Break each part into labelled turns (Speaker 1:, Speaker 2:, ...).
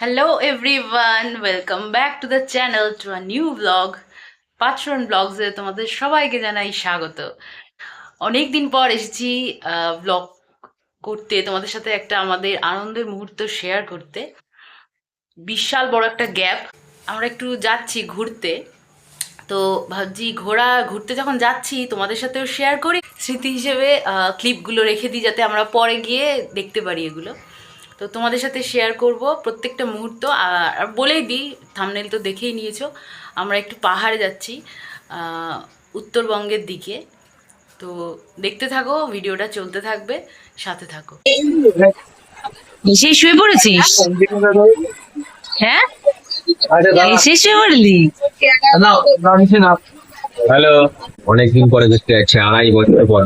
Speaker 1: Hello everyone, welcome back to the channel to a new vlog. পাঁচরন ব্লগসে তোমাদের সবাইকে জানাই স্বাগত। অনেক দিন পর এসেছি ব্লগ করতে, তোমাদের সাথে একটা আমাদের আনন্দের মুহূর্ত শেয়ার করতে। বিশাল বড় একটা গ্যাপ, আমরা একটু যাচ্ছি ঘুরতে, তো ভাবছি ঘুরতে যখন যাচ্ছি তোমাদের সাথেও শেয়ার করি, স্মৃতি হিসেবে ক্লিপগুলো রেখে দিই যাতে আমরা পরে গিয়ে দেখতে পারি এগুলো। তো তোমাদের সাথে শেয়ার করব প্রত্যেকটা মুহূর্ত। আর বলেই দিই, থাম্বনেল তো দেখেই নিয়েছো, আমরা একটু পাহাড়ে যাচ্ছি উত্তরবঙ্গের দিকে। তো দেখতে থাকো, ভিডিওটা চলতে থাকবে, সাথে থাকো। এসে শুয়ে পড়েছিস? হ্যাঁ, এসে শুয়ে পড়লি?
Speaker 2: হ্যালো, অনেকদিন পরে দেখতে যাচ্ছে, 2.5 বছর পর।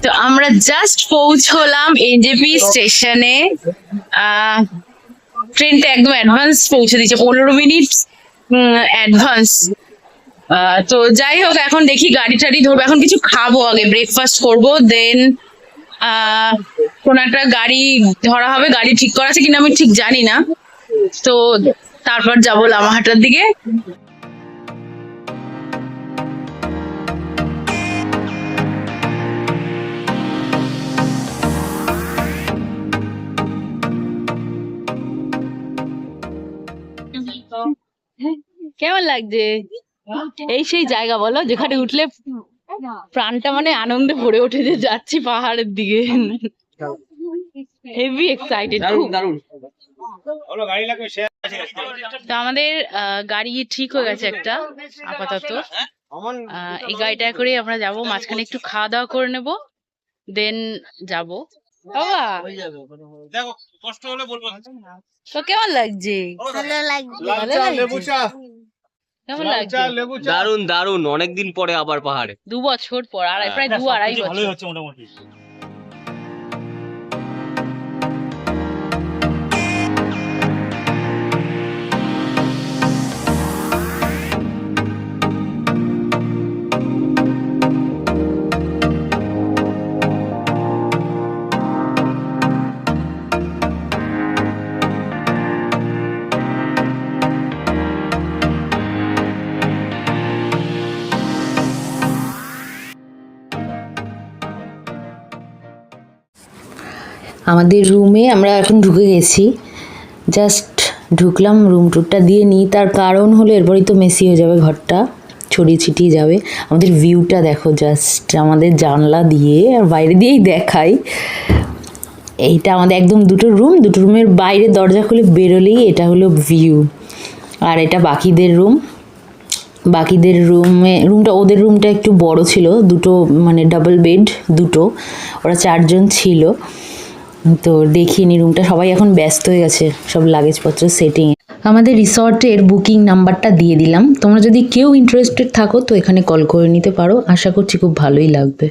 Speaker 1: তো আমরা জাস্ট পৌঁছলাম এনজেপি স্টেশনে। ট্রেনটা একদম অ্যাডভান্স পৌঁছে দিয়েছে, 15 মিনিট অ্যাডভান্স। তো যাই হোক, এখন দেখি গাড়ি টাড়ি ধরবো, এখন কিছু খাবো, আগে ব্রেকফাস্ট করবো, দেন কোন একটা গাড়ি ধরা হবে। গাড়ি ঠিক করা আছে কিনা আমি ঠিক জানি না, তো তারপর যাবো লামাহাটার দিকে। কেমন লাগছে? এই সেই জায়গা বলো যেখানে উঠলে প্রাণটা মানে আনন্দে ভরে ওঠে, যে যাচ্ছি পাহাড়ের দিকে। Heavy excited. তো আমাদের গাড়ি ঠিক হয়ে গেছে একটা আপাতত। এই গাড়িটা করে আমরা যাব, মাঝখানে একটু খাওয়া দাওয়া করে নেব, দেন যাব। বাবা
Speaker 3: দেখো, কষ্ট হলে বলবো।
Speaker 1: তো কেমন লাগছে?
Speaker 4: ভালো লাগছে।
Speaker 1: ভালো লাগছে? কেমন লাগছে?
Speaker 2: দারুন দারুন, অনেকদিন পরে আবার পাহাড়ে।
Speaker 1: 2 বছর পর, প্রায় 2-2.5 বছর।
Speaker 3: ভালোই হচ্ছে মোটামুটি।
Speaker 5: আমাদের রুমে আমরা এখন ঢুকে গেছি, জাস্ট ঢুকলাম, রুম টুরটা দিয়ে নিই। তার কারণ হলো এরপরই তো মেসি হয়ে যাবে ঘরটা, ছড়িয়ে ছিটিয়ে যাবে। আমাদের ভিউটা দেখো, জাস্ট আমাদের জানলা দিয়ে আর বাইরে দিয়েই দেখাই। এইটা আমাদের একদম দুটো রুমের বাইরে দরজা খুলে বেরোলেই এটা হলো ভিউ। আর এটা বাকিদের ওদের রুমটা একটু বড় ছিল, দুটো মানে ডাবল বেড, ওরা 4 জন ছিল। তো দেখিনি রুমটা, সবাই এখন ব্যস্ত হয়ে গেছে সব লাগেজপত্র সেটিং। আমাদের রিসর্টের বুকিং নাম্বারটা দিয়ে দিলাম, তোমরা যদি কেউ ইন্টারেস্টেড থাকো তো এখানে কল করে নিতে পারো, আশা করছি খুব ভালোই লাগবে।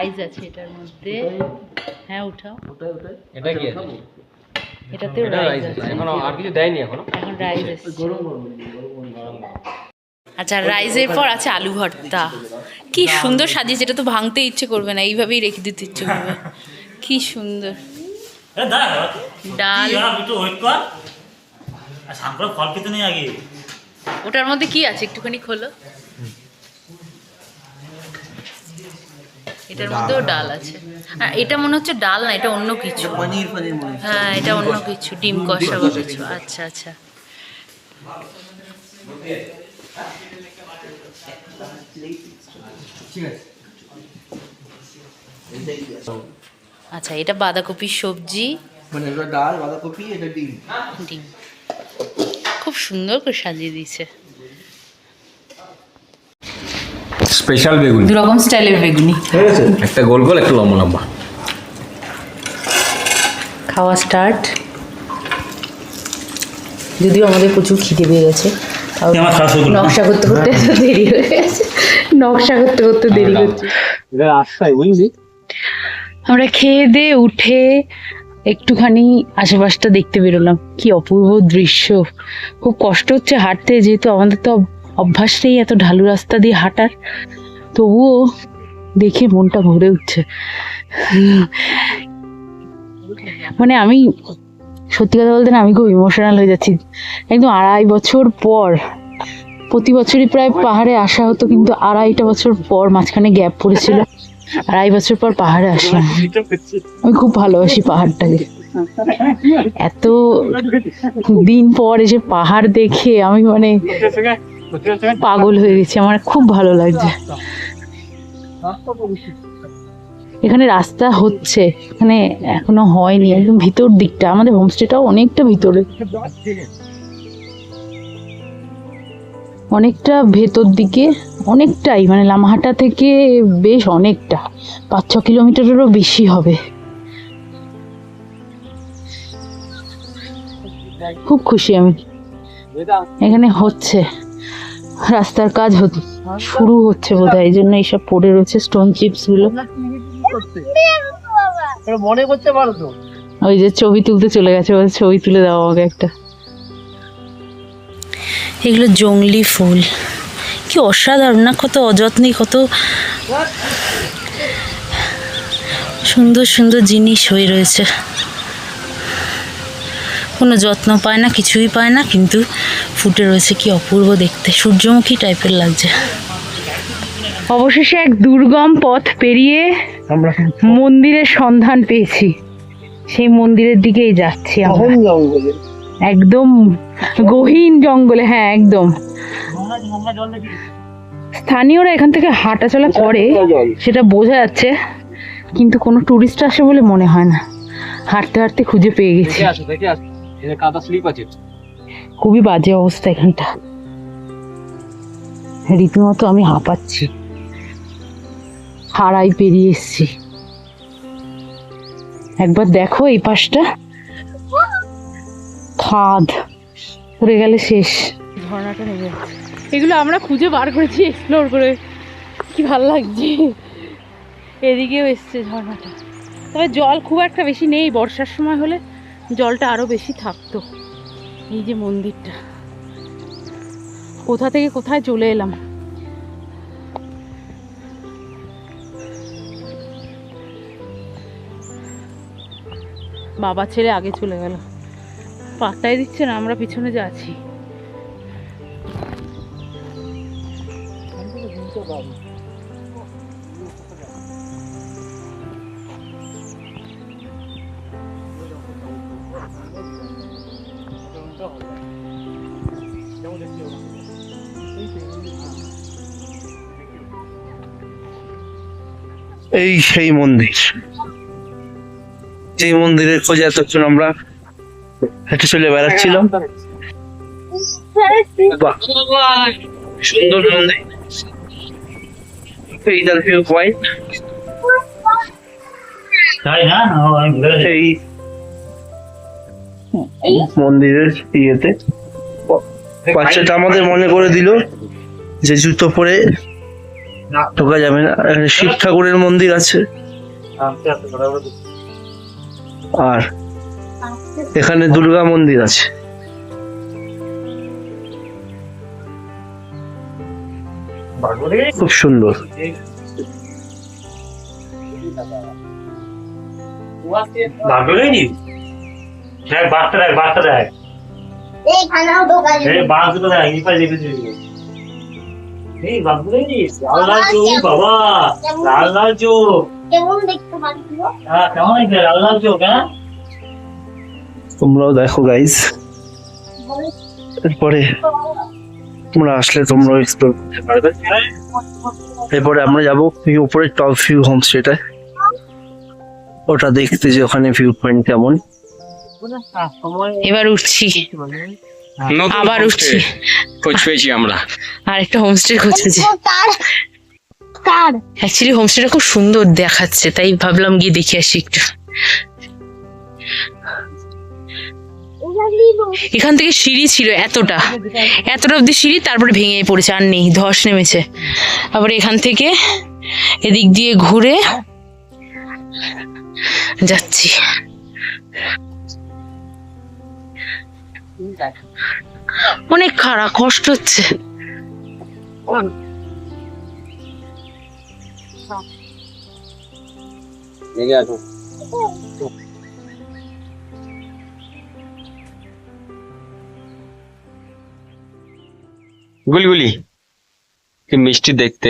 Speaker 1: রাইস আছে এটার মধ্যে। হ্যাঁ উঠাও।
Speaker 2: এটা কি আছে?
Speaker 1: এটাতেও
Speaker 2: এটা
Speaker 1: রাইস
Speaker 2: রাইস
Speaker 1: আছে।
Speaker 2: এখনো আর কিছু দেয়নি এখনো।
Speaker 1: এখন রাইস আছে। আচ্ছা, রাইসের পর আছে আলু ভর্তা। কি সুন্দর সাজিয়েছে, এটা তো ভাঙতে ইচ্ছে করবে না, এইভাবেই রেখে দিতে ইচ্ছে করবে। কি সুন্দর। ডাল। ওটার মধ্যে কি আছে একটুখানি খোলো। এটার মধ্যেও ডাল আছে। আর এটা মনে হচ্ছে ডাল না, এটা অন্য কিছু। হ্যাঁ, এটা অন্য কিছু, ডিম কষা বা কিছু। আচ্ছা আচ্ছা। আচ্ছা, এটা বাঁধাকপির সবজি,
Speaker 4: মানে এটা ডাল, বাঁধাকপি, এটা ডিম।
Speaker 1: ডিম। খুব সুন্দর করে সাজিয়ে দিয়েছে।
Speaker 2: স্পেশাল বেগুনি।
Speaker 1: দু রকম স্টাইলের বেগুনি।
Speaker 2: একটা গোল গোল, একটা লম্বা লম্বা।
Speaker 5: খাওয়া স্টার্ট। যদিও আমাদের প্রচুর খিদে পেয়ে গেছে, তাও নকশা করতে করতে এত দেরি হয়ে গেছে। নকশা করতে করতে দেরি হচ্ছে।
Speaker 2: এটা রাস্তায় বুঝলি?
Speaker 5: আমরা খেয়ে দিয়ে উঠে একটুখানি আশেপাশটা দেখতে বেরোলাম। কি অপূর্ব দৃশ্য। খুব কষ্ট হচ্ছে হাঁটতে, যেহেতু আমাদের তো অভ্যাস নেই এত ঢালু রাস্তা দিয়ে হাঁটার, তবুও দেখে মনটা ভরে উঠছে। মানে আমি সত্যি কথা বলতে না, আমি খুব ইমোশনাল হয়ে যাচ্ছি। একদম 2.5 বছর পর, প্রতি বছরই প্রায় পাহাড়ে আসা হতো, কিন্তু 2.5টা বছর পর মাঝখানে গ্যাপ পড়েছিল, 2.5 বছর পর পাহাড়ে আসলাম। আমি খুব ভালোবাসি পাহাড়টাকে। এত দিন পর এসে পাহাড় দেখে আমি মানে পাগল হয়ে গেছি, আমার খুব ভালো লাগছে। এখানে রাস্তা হচ্ছে, এখানে এখনো হয়নি, একদম ভিতর দিকটা। আমাদের হোমস্টেটাও অনেকটা ভিতরে, অনেকটা ভেতর দিকে, অনেকটাই, মানে লামাহাটা থেকে বেশ অনেকটা, 5-6 কিলোমিটারেরও বেশি হবে। খুব খুশি আমি। এখানে হচ্ছে রাস্তার কাজ শুরু হচ্ছে বোধহয়, এই জন্য এইসব পড়ে রয়েছে স্টোন চিপস গুলো।
Speaker 3: মনে করতে পারো তো।
Speaker 5: ওই যে ছবি তুলতে চলে গেছে, বলছে ছবি তুলে দাও আমাকে একটা। এগুলো জংলি ফুল, কি অসাধারণ না, কত অযত্নে, কত সুন্দর সুন্দর জিনিস হয়ে রয়েছে। কোনো যত্ন পায় না, কিছুই পায় না, কিন্তু ফুটে রয়েছে। কি অপূর্ব দেখতে, সূর্যমুখী টাইপের লাগছে। অবশেষে এক দুর্গম পথ পেরিয়ে আমরা মন্দিরের সন্ধান পেয়েছি। সেই মন্দিরের দিকেই যাচ্ছি আমরা, একদম গহীন জঙ্গলে। হ্যাঁ একদম। স্থানীয়রা এখান থেকে হাঁটাচলা করে সেটা বোঝা যাচ্ছে, কিন্তু কোনো টুরিস্ট আসে বলে মনে হয় না। হাঁটতে হাঁটতে খুঁজে পেয়ে গেছি।
Speaker 2: কাদা স্লিপ আছে।
Speaker 5: খুবই বাজে অবস্থা এখানটা, রীতিমতো আমি হাঁপাচ্ছি। হারাই পেরিয়ে এসছি। একবার দেখো এই পাশটা, খাদ পড়ে গেলে শেষ। ঝর্ণাটা নেমে যাচ্ছে। এগুলো আমরা খুঁজে বার করেছি এক্সপ্লোর করে, কি ভালো লাগছে। এদিকেও এসছে ঝর্ণাটা, তবে জল খুব একটা বেশি নেই। বর্ষার সময় হলে জলটা আরো বেশি থাকতো। এই যে মন্দিরটা, কোথা থেকে কোথায় চলে এলাম। বাবা ছেলে আগে চলে গেল, পাত্তাই দিচ্ছে না, আমরা পিছনে যাচ্ছি।
Speaker 4: এই সেই মন্দির, যে মন্দিরের খোঁজে এতক্ষণ আমরা হেঁটে চলে বেড়াচ্ছিলাম। বাহ, সুন্দর মন্দির। এইটার ভিউ পয়েন্ট, এই মন্দিরের ইয়েতে বাচ্চাটা আমাদের মনে করে দিল যে জুতো পরে ঢোকা যাবে না। এখানে শিব ঠাকুরের মন্দির আছে, আর এখানে দুর্গা মন্দির আছে। খুব সুন্দর। তোমরাও দেখো গাইস, এরপরে তোমরা আসলে তোমরাও এক্সপ্লোর করতে পারবে। এরপরে আমরা যাবো উপরে টপ ভিউ হোমস্টেটায়, ওটা দেখতে যে ওখানে ভিউ পয়েন্ট কেমন।
Speaker 5: এবার উঠছি, আবার উঠছি।
Speaker 2: খোঁজ পেয়েছি আমরা।
Speaker 5: আর একটা হোমস্টে খোঁজ পেয়েছি। অ্যাকচুয়ালি হোমস্টেটা খুব সুন্দর দেখাচ্ছে, তাই ভাবলাম গিয়ে দেখে আসি একটু। এখান থেকে সিঁড়ি ছিল এতটা অব্দি সিঁড়ি, তারপরে ভেঙে পড়েছে, আর নেই, ধস নেমেছে। আবার এখান থেকে এদিক দিয়ে ঘুরে যাচ্ছি। অনেক খারাপ, কষ্ট হচ্ছে।
Speaker 2: গুলগুলি কি মিষ্টি দেখতে।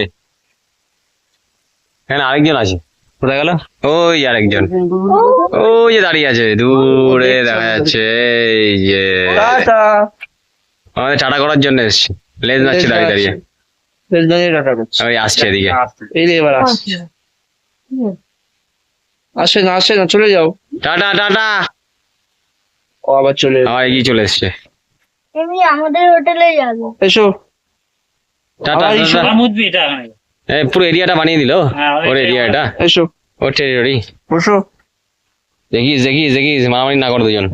Speaker 2: এখানে আরেকজন আছে, কোথায় গেল? ওই আরেকজন, ওই যে দাঁড়িয়ে আছে, দূরে দেখা যাচ্ছে। এই যে আমাদের টাটা করার জন্য এসছে, লেজ নাচছে দাঁড়িয়ে দাঁড়িয়ে। ওই আসছে এদিকে।
Speaker 4: এই রে, এবার আসছে। আসে না, চলে যাও।
Speaker 2: Tata tata.
Speaker 4: ও আবার চলে
Speaker 2: আবার এগিয়ে চলে এসছে।
Speaker 6: আমি আমাদের হোটেলে যাবো।
Speaker 4: এসো।
Speaker 2: Tata tata. পুরো এরিয়াটা বানিয়ে দিল, ওর এরিয়াটা।
Speaker 4: এসো,
Speaker 2: ওর টেরিটরি।
Speaker 4: বসো।
Speaker 2: দেখিস মারামারি না করে দুজন।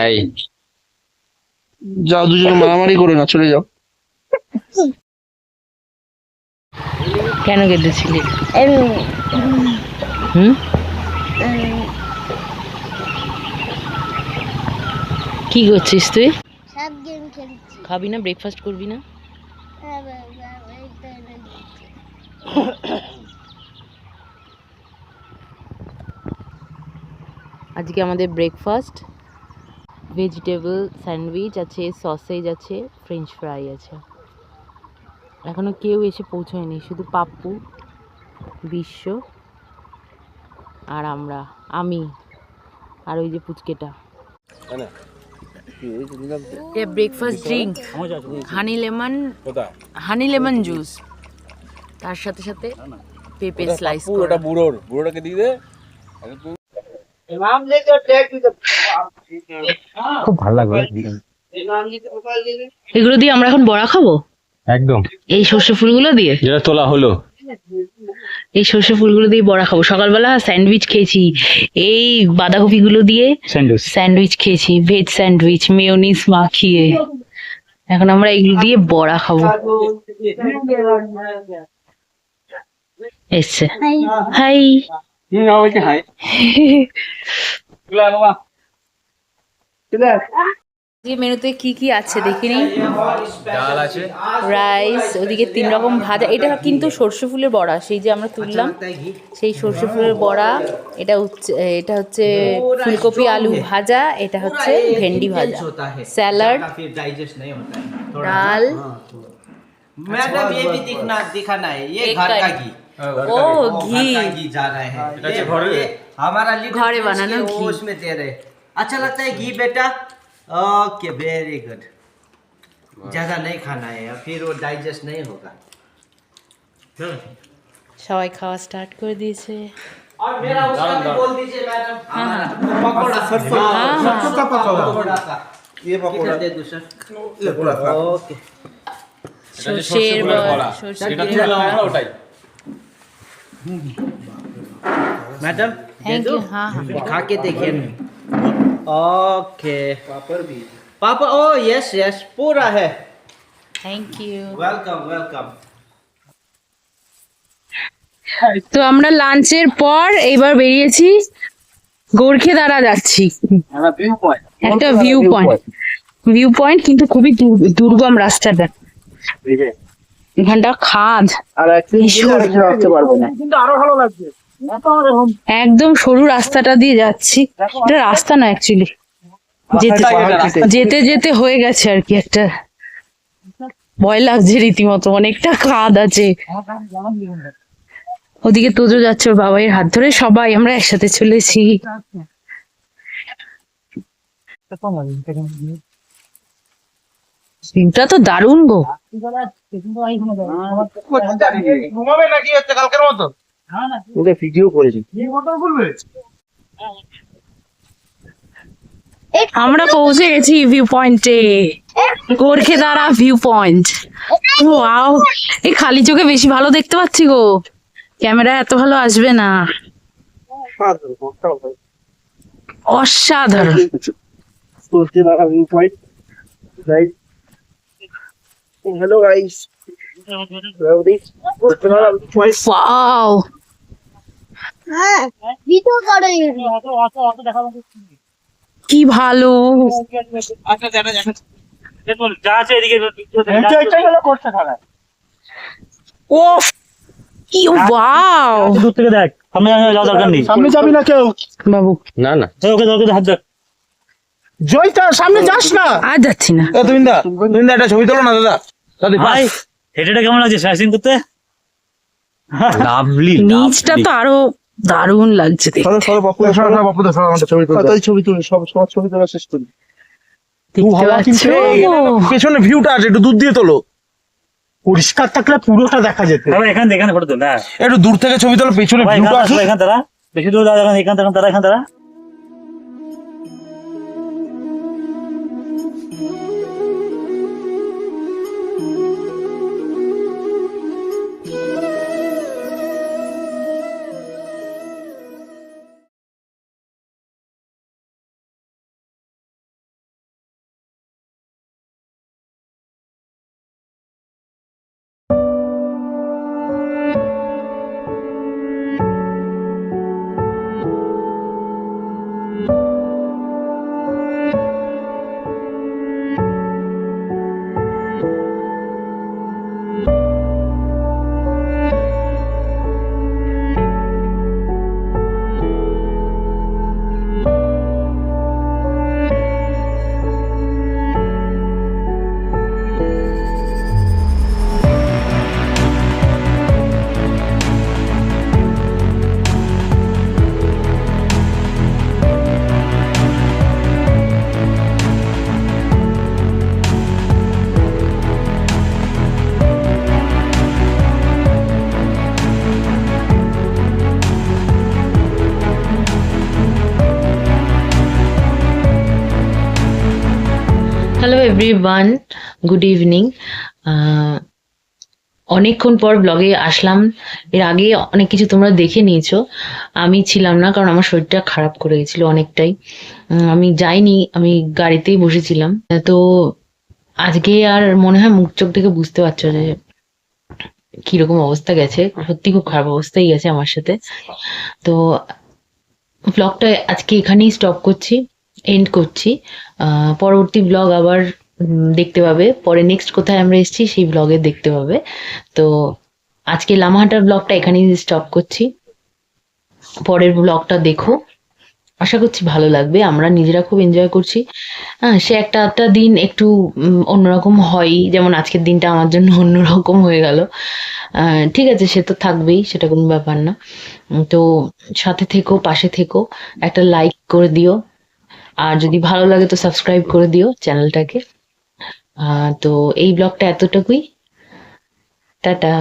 Speaker 2: এই
Speaker 4: যাও, দুজনে মারামারি করো না, চলে যাও।
Speaker 5: কেন কেঁদেছিলি? হুম, কি করছিস তুই?
Speaker 6: সব গেম খেলছি।
Speaker 5: খাবি না? ব্রেকফাস্ট করবি না? আজকে আমাদের ব্রেকফাস্ট ভেজিটেবল স্যান্ডউইচ আছে, সসেজ আছে, ফ্রেঞ্চ ফ্রাই আছে। এখনো কেউ এসে পৌঁছয়নি, শুধু পাপ্পু, বিশ্ব আর আমি আর ওই যে পুচকেটা। Breakfast drink honey lemon juice, তার সাথে সাথে পেঁপে স্লাইস করা।
Speaker 2: বুড়োটাকে দিয়ে দে। খুব ভালো লাগবে
Speaker 5: এগুলো দিয়ে আমরা এখন বড়া খাবো,
Speaker 2: একদম।
Speaker 5: এই সর্ষে ফুলগুলো দিয়ে,
Speaker 2: যেটা তোলা হলো,
Speaker 5: এই সর্ষে ফুলগুলো দিয়ে বড়া খাবো। সকালবেলা স্যান্ডউইচ খেয়েছি, এই বাঁধাকপিগুলো দিয়ে স্যান্ডউইচ খেয়েছি, ভেজ স্যান্ডউইচ মেয়োনিজ মাখিয়ে। এখন আমরা এগুলো দিয়ে বড়া খাবো। এসছে, হাই। মেনুতে কি কি আছে দেখিনি।
Speaker 2: ডাল আছে,
Speaker 5: রাইস, ওদিকে 3 রকম ভাজা। এটা কিন্তু সর্ষে ফুলের বড়া, সেই যে আমরা তুললাম সেই সর্ষে ফুলের বড়া। এটা হচ্ছে ফুলকপি আলু ভাজা, এটা হচ্ছে ভেন্ডি ভাজা, স্যালাড, ডাল।
Speaker 7: मैडम ये भी दिखाना है, ये घर का घी।
Speaker 5: ओ घी
Speaker 7: घी जा रहा है, ये हमारा लीटर
Speaker 5: घरे बनाना
Speaker 7: वो
Speaker 5: घी।
Speaker 7: उसमें दे रहे। अच्छा लगता है घी बेटा? Okay, very good. ज्यादा नहीं खाना है, फिर वो डाइजेस्ट नहीं होगा।
Speaker 5: সবাই খাওয়া স্টার্ট করে দিয়েছে।
Speaker 7: और मेरा उसका भी बोल दीजिए मैडम, हमारा पकौड़ा, सरसों का पकौड़ा का। ये पकौड़ा दे दो सर। ओके,
Speaker 5: সর্ষের বড়া,
Speaker 2: ওটাই।
Speaker 7: मैडम दे दो।
Speaker 5: हाँ हाँ,
Speaker 7: खा के देखिए। ओके, पापड़ भी, पापड़। ओ यस यस, पूरा है।
Speaker 1: Thank you.
Speaker 7: Welcome welcome.
Speaker 5: তো আমরা লাঞ্চের পর এইবার বেরিয়েছি, গোর্খেদারা যাচ্ছি, একটা ভিউ পয়েন্ট, কিন্তু খুবই দুর্গম রাস্তাটা, এখানটা খাদ,
Speaker 3: আর রাখতে পারবো না, কিন্তু আরো ভালো লাগছে।
Speaker 5: একদম সরু রাস্তাটা দিয়ে যাচ্ছি, এটা রাস্তা না অ্যাকচুয়ালি, যেতে যেতে হয়ে গেছে আর কি, একটা ভয় লাগছে রীতিমতো, অনেকটা খাদ আছে। ওদিকে তোজো যাচ্ছে ওর বাবাইয়ের হাত ধরে, সবাই আমরা একসাথে চলেছি। ভিউটা তো দারুণ গো।
Speaker 3: ঘুমাবে নাকি হচ্ছে কালকের মতো?
Speaker 4: ভিডিও করেছি।
Speaker 5: আমরা পৌঁছে গেছি ভিউ পয়েন্টে, গোর্খেদারা ভিউ পয়েন্ট। ওয়াও, এই খালি চোখে বেশি ভালো দেখতে পাচ্ছি গো, ক্যামেরা এত ভালো আসবে না, অসাধারণ।
Speaker 3: হ্যালো গাইস,
Speaker 5: ওয়াও,
Speaker 6: হ্যাঁ ভিডিও করে
Speaker 5: কি ভালো, ওফ কি ওয়াও।
Speaker 8: দূর থেকে দেখ, সামনে যাওয়ার দরকার নেই।
Speaker 3: সামনে যাবি না কেউ?
Speaker 5: বাবু
Speaker 2: না না,
Speaker 8: ওকে হাত দেখ।
Speaker 3: জয়টা সামনে যাস না।
Speaker 5: আর যাচ্ছি না।
Speaker 3: তুমি একটা ছবি তোলো না দাদা।
Speaker 8: ভাই হেঁটেটা কেমন লাগছে সাইসিং করতে?
Speaker 2: লাভলি।
Speaker 5: নিচটা তো আরো দারুণ লাগছে দেখতে।
Speaker 3: ছবি তুলি, সব ছবি তোলা শেষ করি।
Speaker 5: দেখতে পাচ্ছো?
Speaker 3: পেছনে ভিউটা আছে, একটু দূর দিয়ে তোলো। পরিষ্কার থাকলে পুরোটা দেখা যেত।
Speaker 8: এখানে ফটো তোল না,
Speaker 3: একটু দূর থেকে ছবি তোলো, পেছনে ভিউটা আছে।
Speaker 8: এখান তারা বেশি দূর দাঁড়া, এখান তারা।
Speaker 5: Hello everyone, good evening. অনেকক্ষণ পর ব্লগে আসলাম, এর আগে অনেক কিছু তোমরা দেখে নিয়েছো, আমি ছিলাম না কারণ আমার শরীরটা খারাপ করে গেছিল অনেকটাই, আমি যাইনি, আমি গাড়িতেই বসেছিলাম। তো আজকে আর মনে হয় মুখ চোখ থেকে বুঝতে পারছো যে কিরকম অবস্থা গেছে, সত্যি খুব খারাপ অবস্থাই গেছে আমার সাথে। তো ব্লগটা আজকে এখানেই স্টপ করছি, এন্ড করছি। পরবর্তী ব্লগ আবার দেখতে পাবে, পরে নেক্সট কোথায় আমরা এসেছি সেই ব্লগে দেখতে পাবে। তো আজকে লামাহাটার ব্লগটা এখানেই স্টপ করছি, পরের ব্লগটা দেখো, আশা করছি ভালো লাগবে, আমরা নিজেরা খুব এনজয় করছি। হ্যাঁ, সে একটা দিন একটু অন্যরকম হয়, যেমন আজকের দিনটা আমার জন্য অন্যরকম হয়ে গেল। ঠিক আছে, সে তো থাকবেই, সেটা কোনো ব্যাপার না। তো সাথে থেকো, পাশে থেকো, একটা লাইক করে দিও, আর যদি ভালো লাগে তো সাবস্ক্রাইব করে দিও চ্যানেলটাকে। তো এই ব্লগটা এতটুকুই, টাটা।